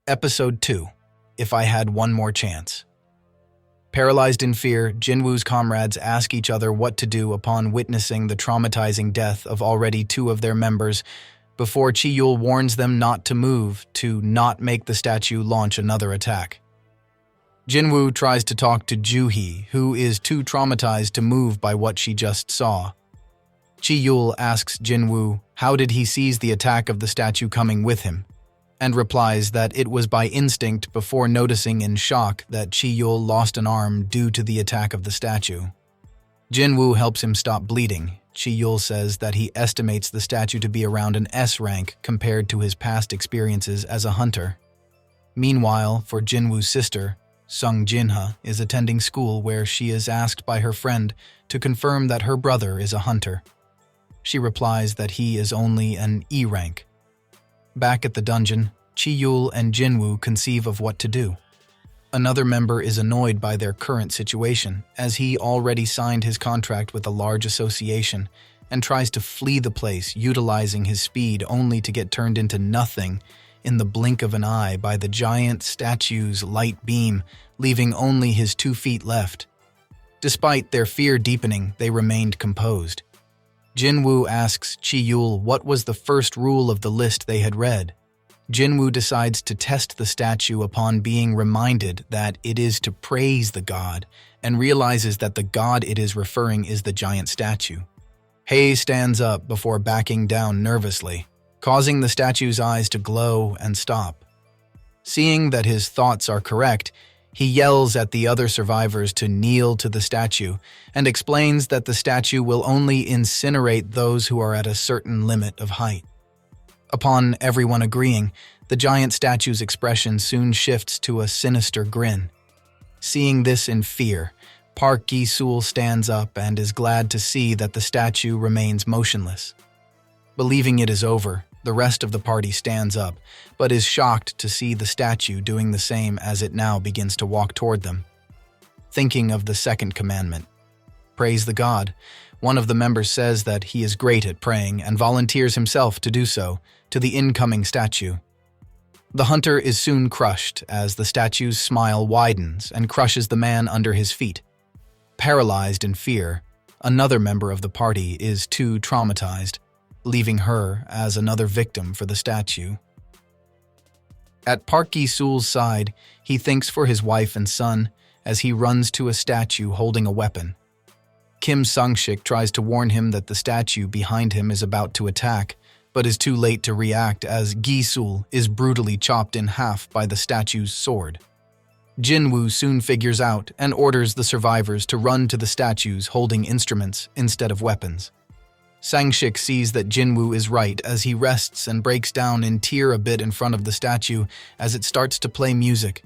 Episode 2. If I Had One More Chance. Paralyzed in fear, Jin-Woo's comrades ask each other what to do upon witnessing the traumatizing death of already 2 of their members before Chi-yul warns them not to move to not make the statue launch another attack. Jin-Woo tries to talk to Ju-hee, who is too traumatized to move by what she just saw. Chi-yul asks Jin-Woo how did he seize the attack of the statue coming with him, and replies that it was by instinct before noticing in shock that Chi-yul lost an arm due to the attack of the statue. Jin-Woo helps him stop bleeding. Chi-yul says that he estimates the statue to be around an S rank compared to his past experiences as a hunter. Meanwhile, for Jin-Woo's sister, Sung Jin-woo is attending school where she is asked by her friend to confirm that her brother is a hunter. She replies that he is only an E rank. Back at the dungeon, Chi-yul and Jin-Woo conceive of what to do. Another member is annoyed by their current situation, as he already signed his contract with a large association and tries to flee the place utilizing his speed only to get turned into nothing in the blink of an eye by the giant statue's light beam, leaving only his 2 feet left. Despite their fear deepening, they remained composed. Jin-Woo asks Chi-yul what was the first rule of the list they had read. Jin-Woo decides to test the statue upon being reminded that it is to praise the god, and realizes that the god it is referring is the giant statue. Hae stands up before backing down nervously, causing the statue's eyes to glow and stop. Seeing that his thoughts are correct, he yells at the other survivors to kneel to the statue and explains that the statue will only incinerate those who are at a certain limit of height. Upon everyone agreeing, the giant statue's expression soon shifts to a sinister grin. Seeing this in fear, Park Gi-sul stands up and is glad to see that the statue remains motionless. Believing it is over, the rest of the party stands up, but is shocked to see the statue doing the same as it now begins to walk toward them. Thinking of the second commandment, praise the god, one of the members says that he is great at praying and volunteers himself to do so to the incoming statue. The hunter is soon crushed as the statue's smile widens and crushes the man under his feet. Paralyzed in fear, another member of the party is too traumatized, leaving her as another victim for the statue. At Park Gi-sul's side, he thinks for his wife and son as he runs to a statue holding a weapon. Kim Sung-shik tries to warn him that the statue behind him is about to attack, but is too late to react as Gi-sul is brutally chopped in half by the statue's sword. Jin-Woo soon figures out and orders the survivors to run to the statues holding instruments instead of weapons. Sang-shik sees that Jin-Woo is right as he rests and breaks down in tear a bit in front of the statue as it starts to play music.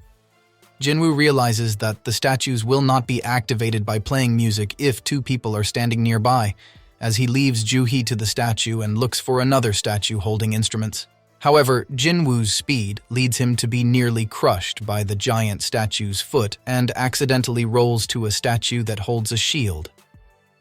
Jin-Woo realizes that the statues will not be activated by playing music if 2 people are standing nearby, as he leaves Ju-hee to the statue and looks for another statue holding instruments. However, Jin-Woo's speed leads him to be nearly crushed by the giant statue's foot and accidentally rolls to a statue that holds a shield.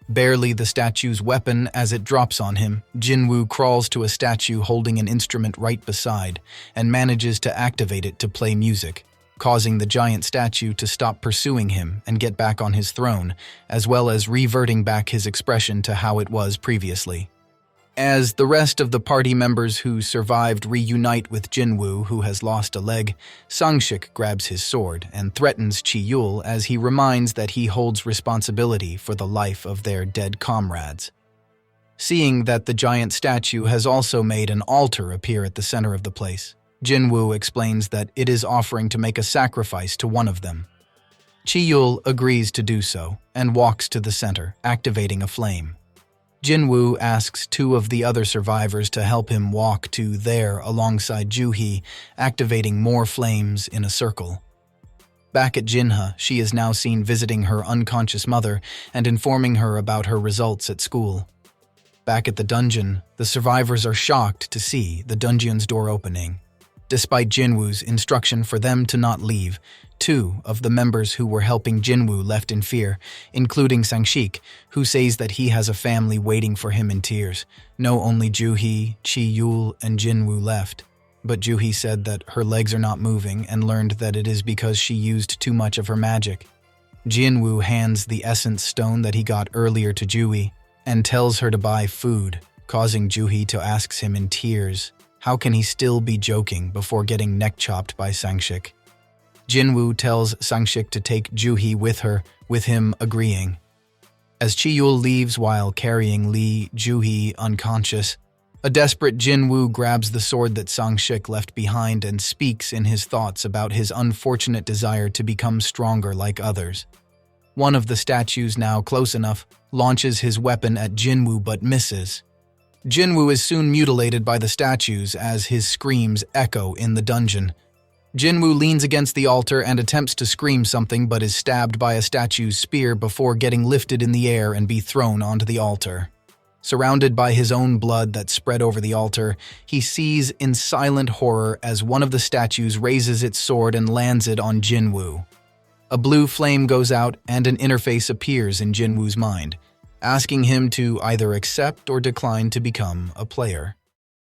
Barely the statue's weapon as it drops on him, Jin-Woo crawls to a statue holding an instrument right beside and manages to activate it to play music, causing the giant statue to stop pursuing him and get back on his throne, as well as reverting back his expression to how it was previously. As the rest of the party members who survived reunite with Jin-Woo, who has lost a leg, Sang-shik grabs his sword and threatens Chi-yul as he reminds that he holds responsibility for the life of their dead comrades. Seeing that the giant statue has also made an altar appear at the center of the place, Jin-Woo explains that it is offering to make a sacrifice to one of them. Chi-yul agrees to do so and walks to the center, activating a flame. Jin-Woo asks 2 of the other survivors to help him walk to there alongside Ju-hee, activating more flames in a circle. Back at Jinha, she is now seen visiting her unconscious mother and informing her about her results at school. Back at the dungeon, the survivors are shocked to see the dungeon's door opening. Despite Jin-Woo's instruction for them to not leave, 2 of the members who were helping Jin-Woo left in fear, including Sang-shik, who says that he has a family waiting for him in tears. No, only Ju-hee, Chi-yul, and Jin-Woo left. but Juhi said that her legs are not moving and learned that it is because she used too much of her magic. Jin-Woo hands the essence stone that he got earlier to Juhi and tells her to buy food, causing Juhi to ask him in tears how can he still be joking before getting neck-chopped by Sangshik. Jin-Woo tells Sangshik to take Juhi with her, with him agreeing. As Chiyul leaves while carrying Lee Juhi unconscious, a desperate Jin-Woo grabs the sword that Sangshik left behind and speaks in his thoughts about his unfortunate desire to become stronger like others. One of the statues, now close enough, launches his weapon at Jin-Woo but misses. Jin-Woo is soon mutilated by the statues as his screams echo in the dungeon. Jin-Woo leans against the altar and attempts to scream something but is stabbed by a statue's spear before getting lifted in the air and be thrown onto the altar. Surrounded by his own blood that spread over the altar, he sees in silent horror as one of the statues raises its sword and lands it on Jin-Woo. A blue flame goes out and an interface appears in Jin-Woo's mind, asking him to either accept or decline to become a player.